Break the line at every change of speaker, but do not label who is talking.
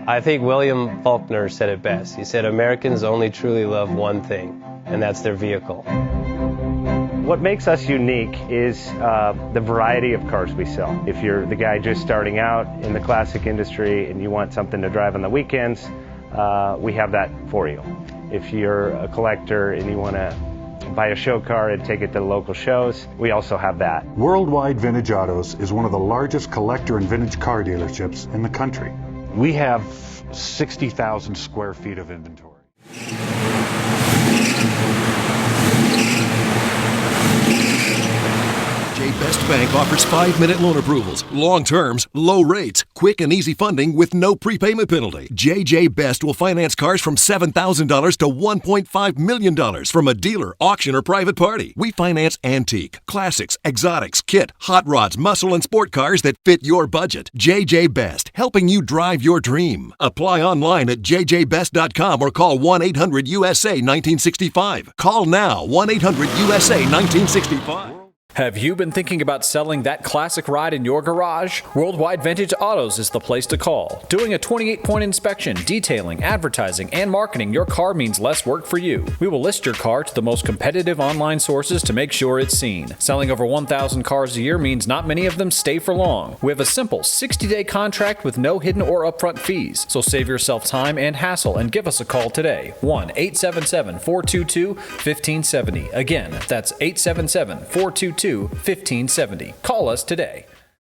I think William Faulkner said it best. He said, Americans only truly love one thing, and that's their vehicle.
What makes us unique is the variety of cars we sell. If you're the guy just starting out in the classic industry and you want something to drive on the weekends, we have that for you. If you're a collector and you want to buy a show car and take it to the local shows, we also have that.
Worldwide Vintage Autos is one of the largest collector and vintage car dealerships in the country. We have 60,000 square feet of inventory.
Best Bank offers 5-minute loan approvals, long terms, low rates, quick and easy funding with no prepayment penalty. JJ Best will finance cars from $7,000 to $1.5 million from a dealer, auction, or private party. We finance antique, classics, exotics, kit, hot rods, muscle, and sport cars that fit your budget. JJ Best, helping you drive your dream. Apply online at jjbest.com or call 1-800-USA-1965. Call now, 1-800-USA-1965.
Have you been thinking about selling that classic ride in your garage? Worldwide Vintage Autos is the place to call. Doing a 28-point inspection, detailing, advertising, and marketing your car means less work for you. We will list your car to the most competitive online sources to make sure it's seen. Selling over 1,000 cars a year means not many of them stay for long. We have a simple 60-day contract with no hidden or upfront fees. So save yourself time and hassle and give us a call today. 1-877-422-1570. Again, that's 877-422-1570. Call us today.